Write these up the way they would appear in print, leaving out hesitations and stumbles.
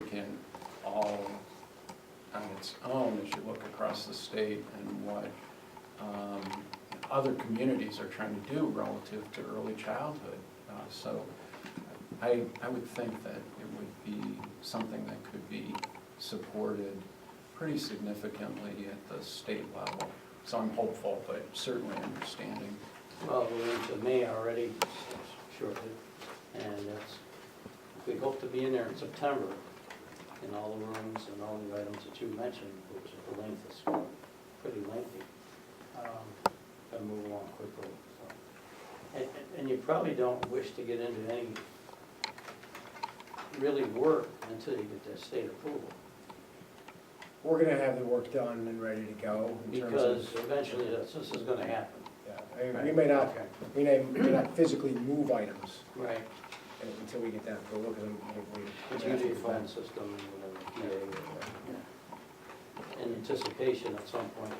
can all on its own as you look across the state and what other communities are trying to do relative to early childhood. So I would think that it would be something that could be supported pretty significantly at the state level. So I'm hopeful, but certainly understanding. Well, we're into May already, shortly, and we hope to be in there in September in all the rooms and all the items that you mentioned, which is the length of school, pretty lengthy. Gotta move along quickly, so. And you probably don't wish to get into any really work until you get that state approval. We're gonna have the work done and ready to go. In terms Because of, eventually this is gonna happen. yeah, I mean, we may not, Okay. we may not physically move items Right. until we get that, but look at them. It's usually a phone system and whatever, in anticipation at some point.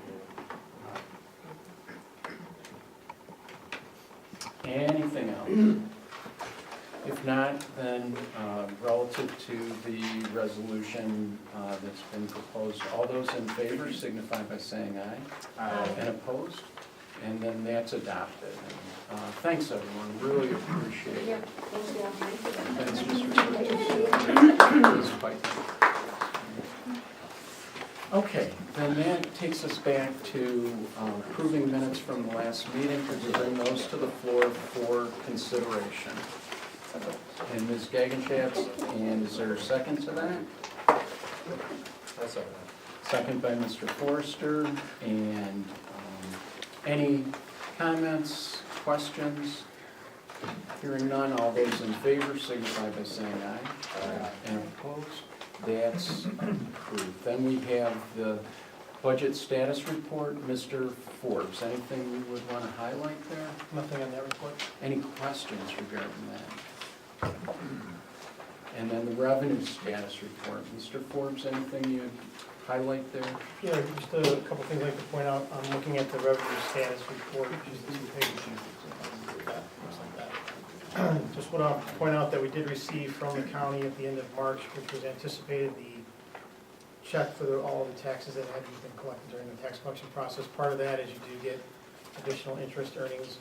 Anything else? If not, then relative to the resolution that's been proposed, all those in favor signify by saying aye. Aye. And opposed? And then that's adopted. Thanks, everyone, really appreciate it. Yeah, thank you. That's just quite. Okay, then that takes us back to approving minutes from the last meeting. Could we bring those to the floor for consideration? And Ms. Gagenschatz, and is there a second to that? Second by Mr. Forrester, and any comments, questions? Hearing none, all those in favor signify by saying aye. Aye. And opposed? That's approved. Then we have the budget status report. Mr. Forbes, anything you would want to highlight there? Nothing on that report. Any questions regarding that? And then the revenue status report. Mr. Forbes, anything you'd highlight there? Yeah, just a couple things I'd like to point out. I'm looking at the revenue status report, which is the 2 pages. Looks like that. Just want to point out that we did receive from the county at the end of March, which was anticipated, the check for all of the taxes that had been collected during the tax collection process. Part of that is you do get additional interest earnings.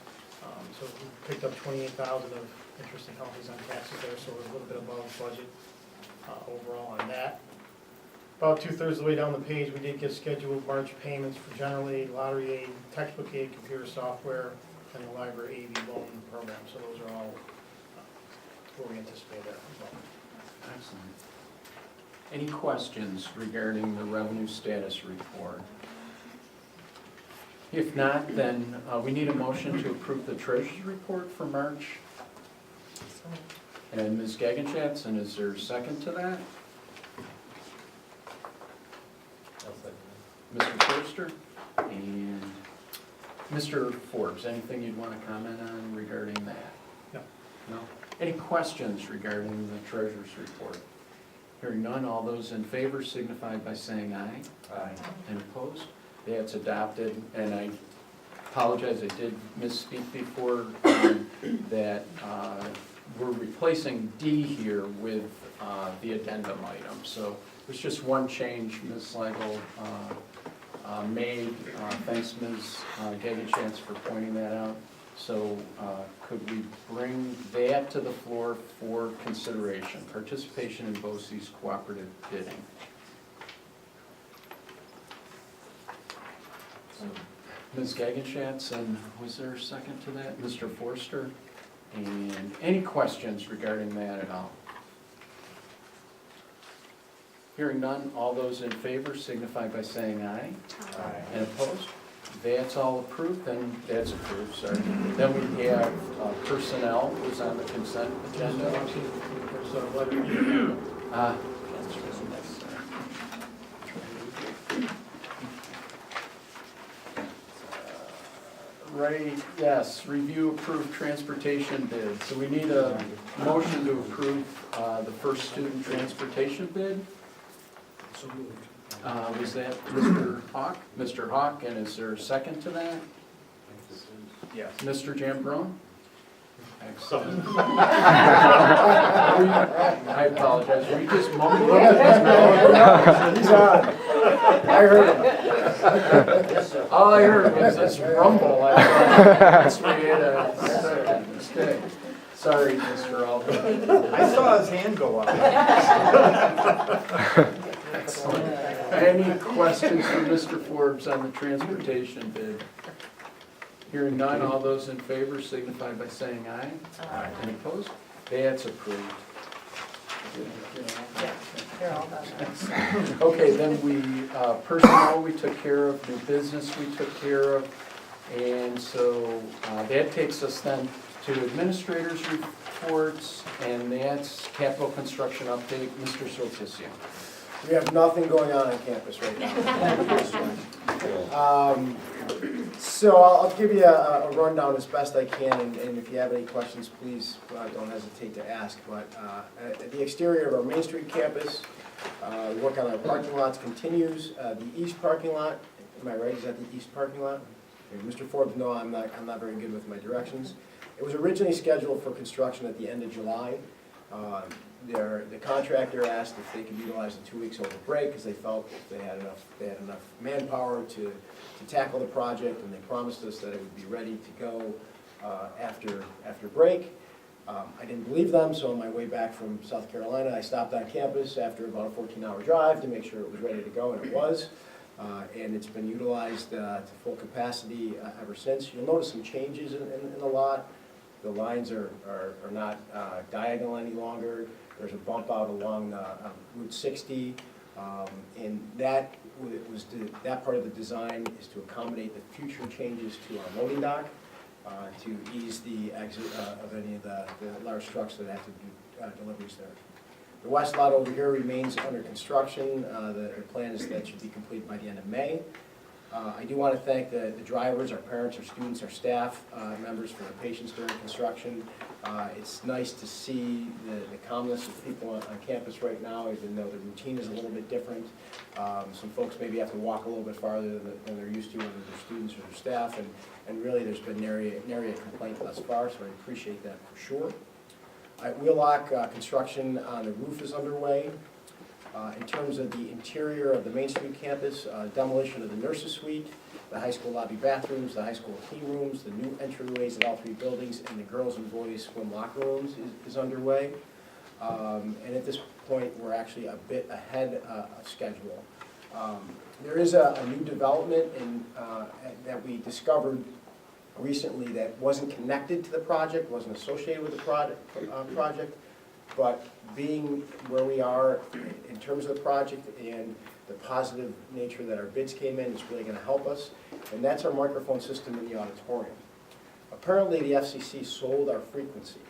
So we picked up $28,000 of interest and penalties on taxes there, so we're a little bit above budget overall on that. About 2/3 of the way down the page, we did get scheduled March payments for general aid, lottery aid, textbook aid, computer software, and the library AV loan program. So those are all where we anticipate that as well. Excellent. Any questions regarding the revenue status report? If not, then we need a motion to approve the treasurer's report for March. And Ms. Gagenschatz, and is there a second to that? Mr. Forster? And Mr. Forbes, anything you'd want to comment on regarding that? No. No? Any questions regarding the treasurer's report? Hearing none, all those in favor signify by saying aye. Aye. And opposed? That's adopted, and I apologize, I did misspeak before, that we're replacing D here with the addendum item. So there's just one change Ms. Slagle made. Thanks, Ms. Gagenschatz, for pointing that out. So could we bring that to the floor for consideration? Participation in BOCES cooperative bidding. Ms. Gagenschatz, and was there a second to that? Mr. Forster? And any questions regarding that at all? Hearing none, all those in favor signify by saying aye. Aye. And opposed? That's all approved, then that's approved, sorry. Then we have personnel was on the consent agenda. Right, yes, review approved transportation bid. So we need a motion to approve the first student transportation bid. So moved. Was that Mr. Hawk? Mr. Hawk, and is there a second to that? Yes. Mr. Jambrone? Excellent. I apologize, were you just mumbling? He's on. I heard him. All I heard was this rumble. That's where you had a mistake. Sorry, Mr. Alvin. I saw his hand go up. Excellent. Any questions for Mr. Forbes on the transportation bid? Hearing none, all those in favor signify by saying aye. Aye. Any opposed? That's approved. Yeah, they're all done. Okay, then personnel we took care of, new business we took care of, and so that takes us then to administrators' reports, and that's capital construction update, Mr. Sortisio. We have nothing going on campus right now. So I'll give you a rundown as best I can, and if you have any questions, please don't hesitate to ask. But at the exterior of our Main Street campus, work on our parking lots continues. The east parking lot, am I right, is that the east parking lot? Mr. Forbes, no, I'm not very good with my directions. It was originally scheduled for construction at the end of July. The contractor asked if they could utilize the 2 weeks over break because they felt they had enough manpower to tackle the project, and they promised us that it would be ready to go after break. I didn't believe them, so on my way back from South Carolina, I stopped on campus after about a 14-hour drive to make sure it was ready to go, and it was. And it's been utilized to full capacity ever since. You'll notice some changes in the lot. The lines are not diagonal any longer. There's a bump out along Route 60, and that part of the design is to accommodate the future changes to our loading dock, to ease the exit of any of the large trucks that have to do deliveries there. The west lot over here remains under construction. The plan is that should be complete by the end of May. I do want to thank the drivers, our parents, our students, our staff members for their patience during construction. It's nice to see the calmness of people on campus right now, even though the routine is a little bit different. Some folks maybe have to walk a little bit farther than they're used to, whether they're students or their staff, and really there's been nary a complaint thus far, so I appreciate that for sure. Wheelock construction on the roof is underway. In terms of the interior of the Main Street campus, demolition of the nurses suite, the high school lobby bathrooms, the high school tea rooms, the new entryways at all three buildings, and the girls and boys swim locker rooms is underway. And at this point, we're actually a bit ahead of schedule. There is a new development that we discovered recently that wasn't connected to the project, wasn't associated with the project, but being where we are in terms of the project and the positive nature that our bids came in is really going to help us, and that's our microphone system in the auditorium. Apparently the FCC sold our frequency,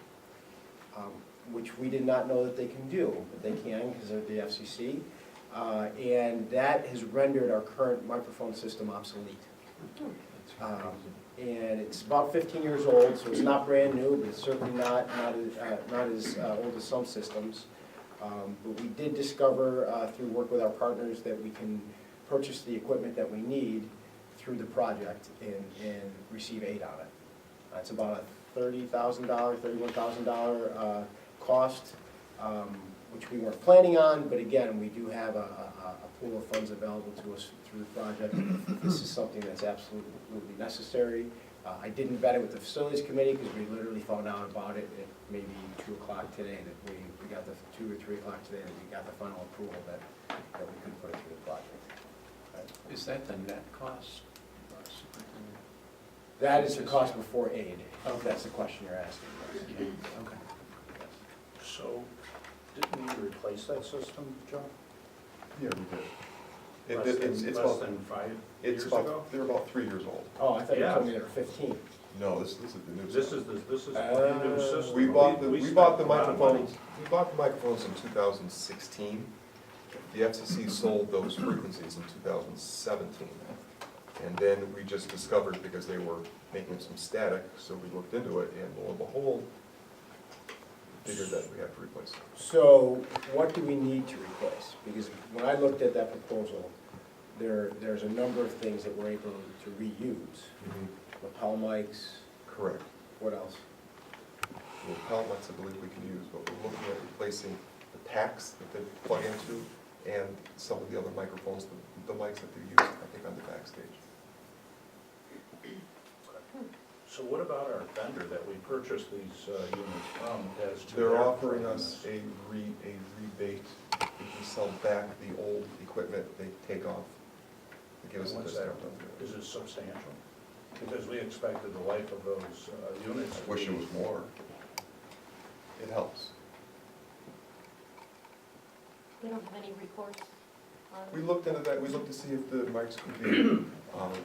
which we did not know that they can do, but they can because of the FCC, and that has rendered our current microphone system obsolete. And it's about 15 years old, so it's not brand new, but it's certainly not as old as some systems. But we did discover through work with our partners that we can purchase the equipment that we need through the project and receive aid on it. It's about a $30,000, $31,000 cost, which we weren't planning on, but again, we do have a pool of funds available to us through the project. This is something that's absolutely necessary. I didn't vet it with the facilities committee because we literally found out about it at maybe 2 o'clock today, that we got the 2 or 3 o'clock today that we got the final approval that we could put it through the project. Is that the net cost? Superintendent? That is the cost before aid, if that's the question you're asking. Yeah, okay. So, didn't we replace that system, John? Yeah, we did. It's Less about, than 5 it's years ago? about, they're about 3 years old. Oh, I thought you Yeah. told me they were 15. No, this is the new This system. is the new system. We bought the spent microphones, a lot we bought the microphones in 2016. The FCC sold those frequencies in 2017. And then we just discovered, because they were making some static, so we looked into it, and lo and behold, figured that we have to replace it. So what do we need to replace? Because when I looked at that proposal, there's a number of things that we're able to reuse. Lapel mics, Correct. what else? little peltlets I believe we can use, but we're looking at replacing the packs that they plug into and some of the other microphones, the mics that they use, I think, on the backstage. So what about our vendor that we purchased these units from as to They're their offering us performance? a rebate if we sell back the old equipment they take off. They give us a What's that? discount. Is it substantial? Because we expected the life of those units. I wish it was more. It helps. We don't have any recourse on. We looked into that, we looked to see if the mics could be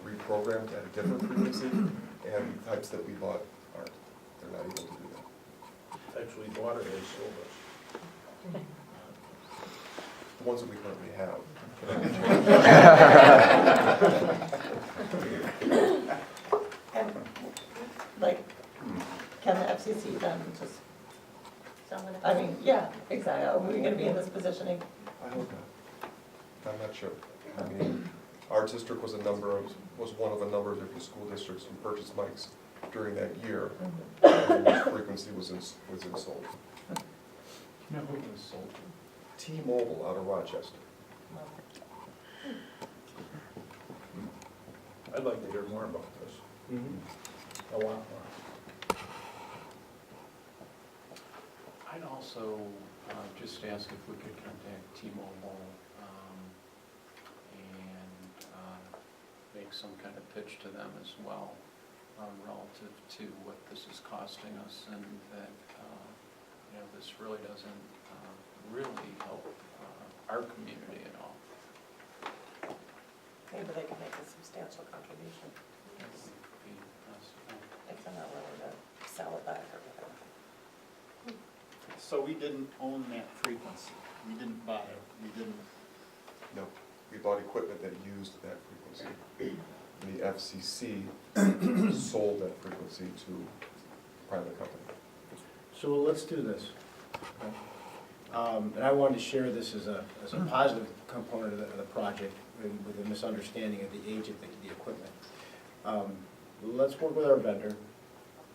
reprogrammed at a different frequency, and the types that we bought aren't, they're not able to do that. Types we bought or they sold us. The ones that we currently have. And, like, can the FCC then just, Someone. I mean, yeah, exactly, are we gonna be in this positioning? I hope not. I'm not sure. I mean, our district was one of a number of different school districts who purchased mics during that year, and this frequency was installed. You know who it was sold to? T-Mobile out of Rochester. I'd like to hear more about this, a lot more. I'd also just ask if we could contact T-Mobile and make some kind of pitch to them as well relative to what this is costing us, and that, this really doesn't really help our community at all. Maybe they can make a substantial contribution, That would be possible. if they're not willing to sell it back or whatever. So we didn't own that frequency, we didn't buy it, we didn't, No, we bought equipment that used that frequency. And the FCC sold that frequency to a private company. So let's do this. And I wanted to share this as a positive component of the project with a misunderstanding of the age of the equipment. Let's work with our vendor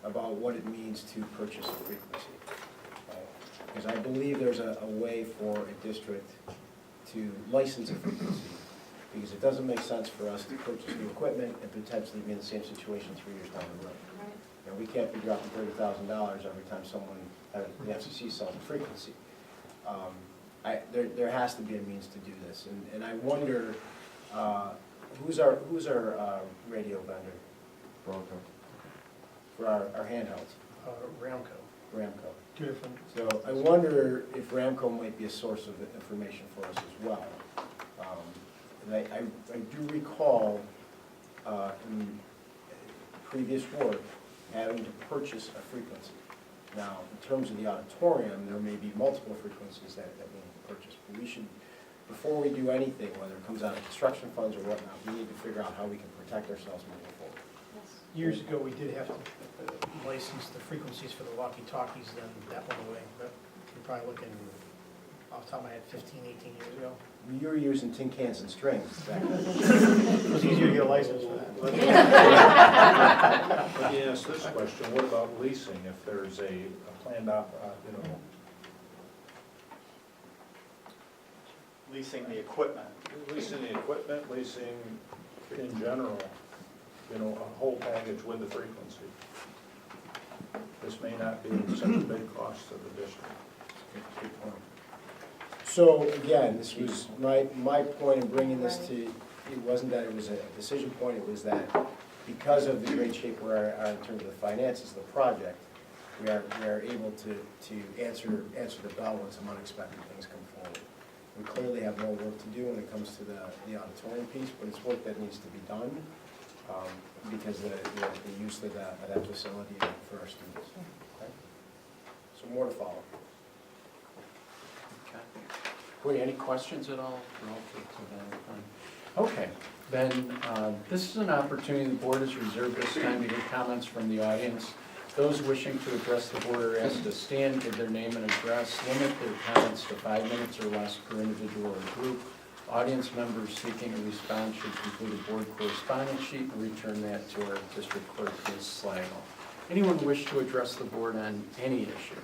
about what it means to purchase a frequency. Because I believe there's a way for a district to license a frequency, because it doesn't make sense for us to purchase new equipment and potentially be in the same situation 3 years down the road. Right. You know, we can't be dropping $30,000 every time someone, the FCC sells a frequency. There has to be a means to do this, and I wonder, who's our radio vendor Bronco. for our handhelds? Ramco, Ramco. two different. So I wonder if Ramco might be a source of information for us as well. And I do recall in previous work having to purchase a frequency. Now, in terms of the auditorium, there may be multiple frequencies that we need to purchase. But we should, before we do anything, whether it comes out of construction funds or whatnot, we need to figure out how we can protect ourselves moving forward. Yes. Years ago, we did have to license the frequencies for the walkie-talkies, then that went away. But you're probably looking, off the top of my head, 15, 18 years ago. You were using tin cans and strings back then. It was easier to get a license for that. Let me ask this question, what about leasing, if there's a planned leasing the equipment. leasing the equipment, leasing in general, a whole package with the frequency. This may not be such a big cost to the district. Good point. So again, this was my point in bringing this to, it wasn't that it was a decision point, it was that because of the great shape we are in terms of the finances of the project, we are able to answer the bell when some unexpected things come forward. We clearly have more work to do when it comes to the auditorium piece, but it's work that needs to be done because the use of that facility for our students. Okay? So more to follow. Okay. Wait, any questions at all relative to that? Okay, then this is an opportunity, the board has reserved this time to hear comments from the audience. Those wishing to address the board are asked to stand, give their name and address, limit their comments to 5 minutes or less per individual or group. Audience members seeking a response should complete a board correspondence sheet and return that to our district clerk, Ms. Slagle. Anyone wish to address the board on any issue?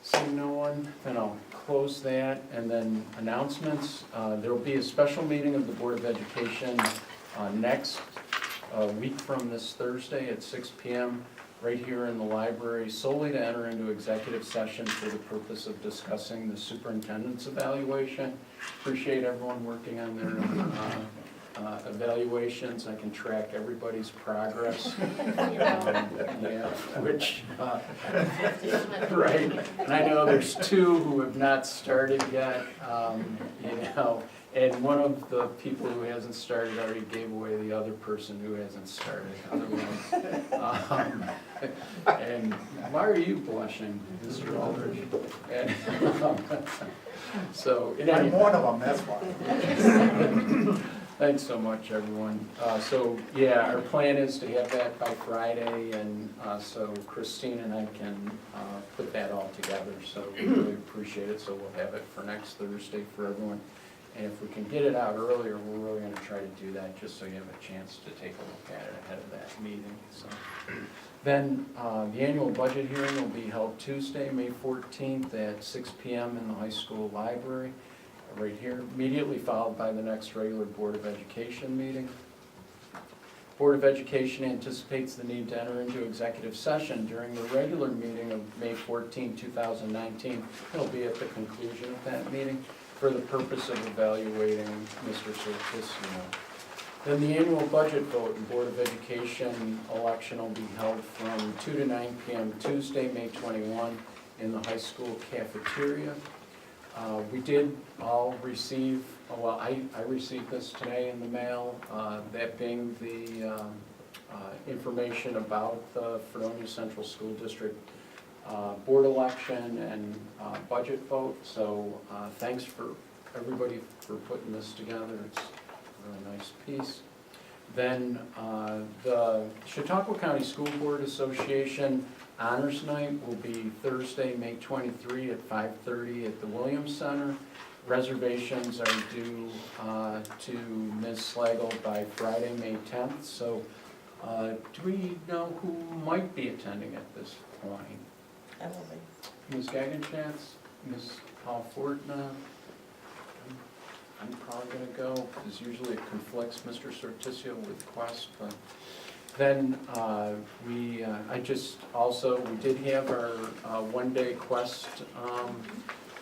Seeing no one, then I'll close that, and then announcements. There will be a special meeting of the Board of Education next week from this Thursday at 6 p.m. right here in the library, solely to enter into executive session for the purpose of discussing the superintendent's evaluation. Appreciate everyone working on their evaluations. I can track everybody's progress. Yeah, which, right, and I know there's two who have not started yet, and one of the people who hasn't started already gave away the other person who hasn't started, otherwise. And why are you blushing, Mr. Aldridge? And, so, in any I'm one of them, that's why. Thanks so much, everyone. So, yeah, our plan is to have that by Friday, and so Christine and I can put that all together, so we really appreciate it. So we'll have it for next Thursday for everyone. And if we can get it out earlier, we're really gonna try to do that, just so you have a chance to take a look at it ahead of that meeting, so. Then, the annual budget hearing will be held Tuesday, May 14th at 6 p.m. in the high school library, right here, immediately followed by the next regular Board of Education meeting. Board of Education anticipates the need to enter into executive session during the regular meeting of May 14, 2019. It'll be at the conclusion of that meeting for the purpose of evaluating Mr. Sortisio. Then the annual budget vote and Board of Education election will be held from 2 to 9 p.m. Tuesday, May 21, in the high school cafeteria. We did all receive, well, I received this today in the mail, that being the information about the Fredonia Central School District board election and budget vote. So thanks for everybody for putting this together. It's a really nice piece. Then the Chautauqua County School Board Association Honors Night will be Thursday, May 23 at 5:30 at the Williams Center. Reservations are due to Ms. Slagle by Friday, May 10th. So do we know who might be attending at this point? I will be. Ms. Gagenschatz, Ms. Paul Fortna. I'm probably gonna go, because usually it conflicts Mr. Sortisio with Quest, but then we did have our one-day Quest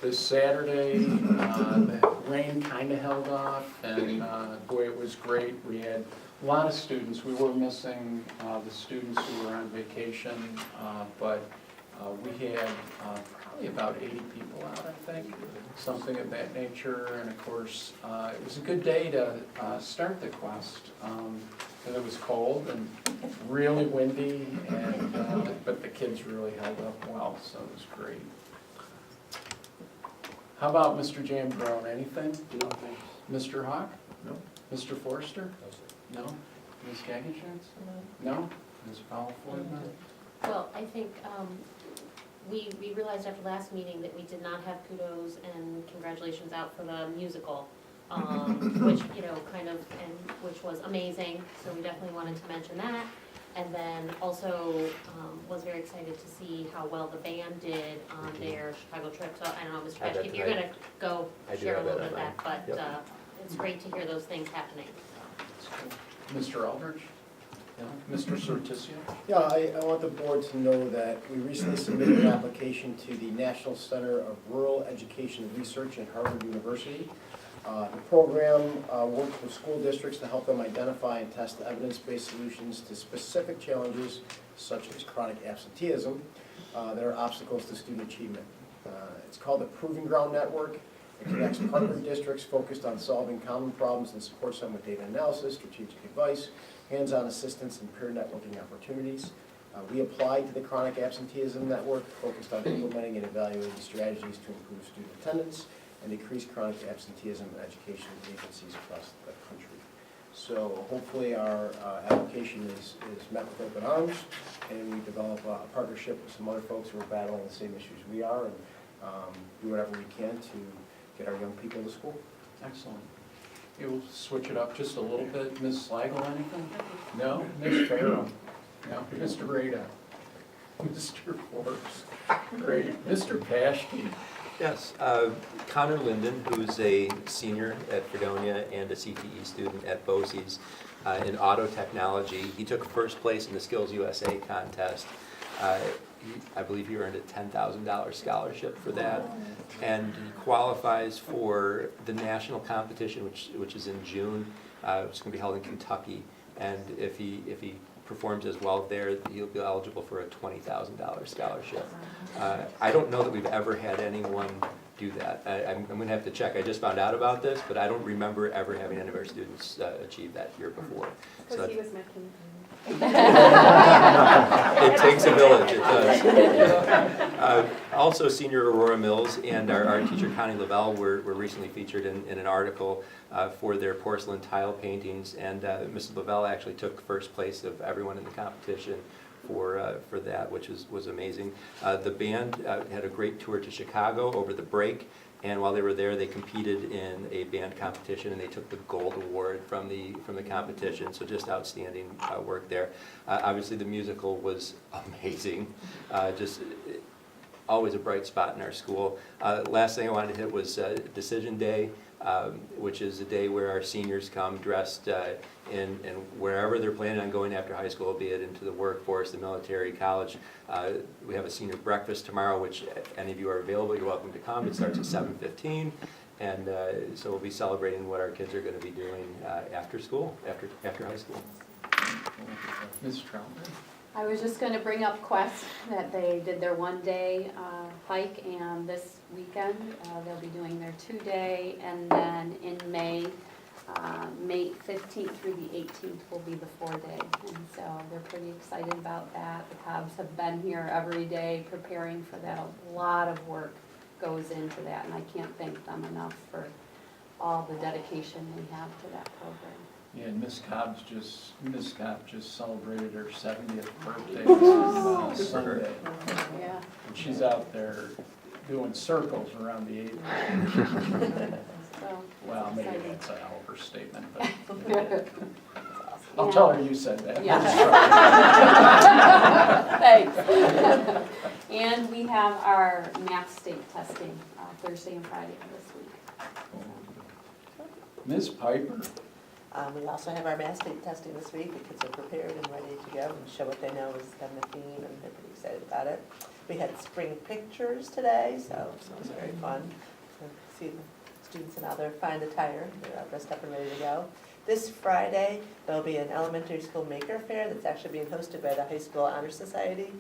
this Saturday. The rain kind of held off, and boy, it was great. We had a lot of students. We were missing the students who were on vacation, but we had probably about 80 people out, I think, something of that nature. And of course, it was a good day to start the Quest, because it was cold and really windy, and but the kids really held up well, so it was great. How about Mr. Jambrone, anything? No, thanks. Mr. Hawk? No. Mr. Forster? No? Ms. Gagenschatz? No? Ms. Powell Floydman? Well, I think we realized after last meeting that we did not have kudos and congratulations out for the musical, which, which was amazing, so we definitely wanted to mention that. And then also was very excited to see how well the band did on their Chicago trip. So I don't know, Mr. Patrick, if you're gonna go share a little bit of that, but it's great to hear those things happening. Mr. Aldridge? No? Mr. Sortisio? Yeah, I want the board to know that we recently submitted an application to the National Center of Rural Education Research at Harvard University. The program works with school districts to help them identify and test evidence-based solutions to specific challenges such as chronic absenteeism that are obstacles to student achievement. It's called the Proving Ground Network. It connects partner districts focused on solving common problems and supports them with data analysis, strategic advice, hands-on assistance, and peer networking opportunities. We applied to the Chronic Absenteeism Network, focused on implementing and evaluating strategies to improve student attendance and decrease chronic absenteeism in education agencies across the country. So hopefully our application is met with open arms, and we develop a partnership with some other folks who are battling the same issues we are, and do whatever we can to get our young people to school. Excellent. You'll switch it up just a little bit. Ms. Slagle, anything? No? Ms. Farrell? Now, Mr. Rada, Mr. Forbes, great, Mr. Paschke. Yes, Connor Linden, who's a senior at Fredonia and a CTE student at BOCES in auto technology. He took first place in the Skills USA contest. I believe he earned a $10,000 scholarship for that. And he qualifies for the national competition, which is in June. It's going to be held in Kentucky. And if he performs as well there, he'll be eligible for a $20,000 scholarship. I don't know that we've ever had anyone do that. I'm going to have to check. I just found out about this, but I don't remember ever having any of our students achieve that here before. Because he was making. It takes a village, it does. Also, senior Aurora Mills and our teacher Connie Lavelle were recently featured in an article for their porcelain tile paintings, and Mrs. Lavelle actually took first place of everyone in the competition for that, which was amazing. The band had a great tour to Chicago over the break, and while they were there, they competed in a band competition, and they took the gold award from the competition. So just outstanding work there. Obviously, the musical was amazing. Just always a bright spot in our school. Last thing I wanted to hit was Decision Day, which is a day where our seniors come dressed in wherever they're planning on going after high school, be it into the workforce, the military, college. We have a senior breakfast tomorrow, which if any of you are available, you're welcome to come. It starts at 7:15, and so we'll be celebrating what our kids are going to be doing after school, after high school. Ms. Troutman? I was just going to bring up Quest, that they did their one-day hike, and this weekend they'll be doing their two-day, and then in May, May 15th through the 18th will be the four-day, and so they're pretty excited about that. The Cobbs have been here every day preparing for that. A lot of work goes into that, and I can't thank them enough for all the dedication they have to that program. Yeah, and Ms. Cobb just celebrated her 70th birthday on Sunday. Yeah. And she's out there doing circles around the apron. So, Well, maybe exciting. that's an overstatement, but I'll tell her you said that. Yeah. Thanks. And we have our math state testing Thursday and Friday of this week. Ms. Piper? We also have our math state testing this week. The kids are prepared and ready to go and show what they know is kind of the theme, and they're pretty excited about it. We had spring pictures today, so it was very fun to see the students in all their fine attire. They're all dressed up and ready to go. This Friday, there'll be an elementary school maker fair that's actually being hosted by the High School Honor Society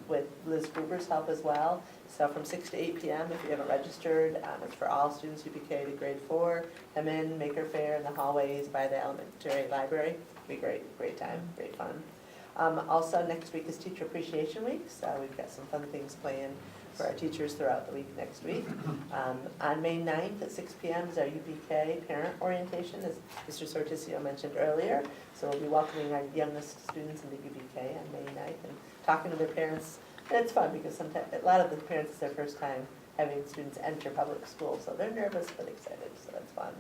with Liz Gruber's help as well. So from 6 to 8 p.m. if you haven't registered, it's for all students UPK to grade 4. Come in, maker fair in the hallways by the elementary library. It'll be great time, great fun. Also next week is Teacher Appreciation Week, so we've got some fun things planned for our teachers throughout the week next week. On May 9th at 6 p.m. is our UPK parent orientation, as Mr. Sortisio mentioned earlier. So we'll be welcoming our youngest students into UPK on May 9th and talking to their parents. And it's fun because sometimes a lot of the parents, it's their first time having students enter public school, so they're nervous but excited, so that's fun.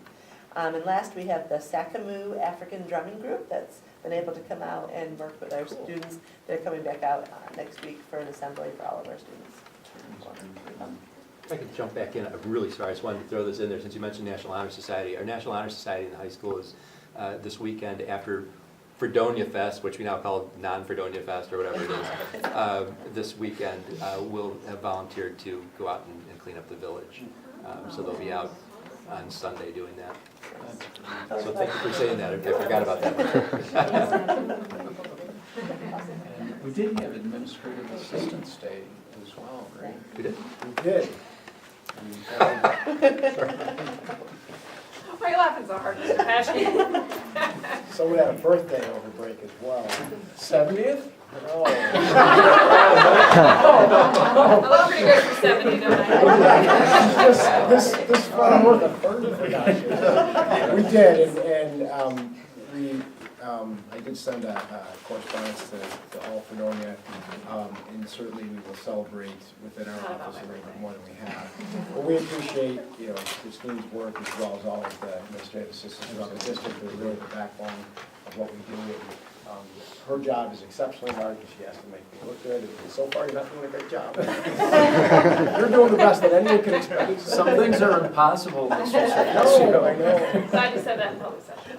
And last, we have the Sakamoo African Drumming Group that's been able to come out and work with our students. They're coming back out next week for an assembly for all of our students. If I could jump back in, I'm really sorry, I just wanted to throw this in there since you mentioned National Honor Society. Our National Honor Society in the high school is this weekend after Fredonia Fest, which we now call non-Fredonia Fest or whatever it is. This weekend we'll have volunteered to go out and clean up the village. So they'll be out on Sunday doing that. So thank you for saying that, I forgot about that. And we did have Administrative Assistance Day as well, right? We did? We did. Why are you laughing so hard, Mr. Paschke? Someone had a birthday over break as well. 70th? Oh. I love pretty good for 70, don't I? This far worth a third for gosh. We did, and I did send a correspondence to all Fredonia, and certainly we will celebrate within our office a little bit more than we have. But we appreciate, Christine's work as well as all of the administrative assistants throughout the district. They're really the backbone of what we do. Her job is exceptionally hard, and she has to make me look good, and so far, you're not doing a great job. You're doing the best that anyone can do. Some things are impossible, Mr. I know, I know. Glad you said that in public session.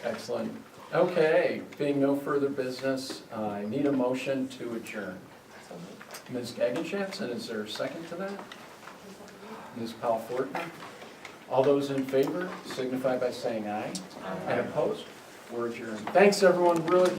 Excellent. Okay, being no further business, I need a motion to adjourn. Ms. Gagenschatz, is there a second to that? Ms. Powell Fortner? All those in favor signify by saying aye. And opposed? We're adjourned. Thanks, everyone, really.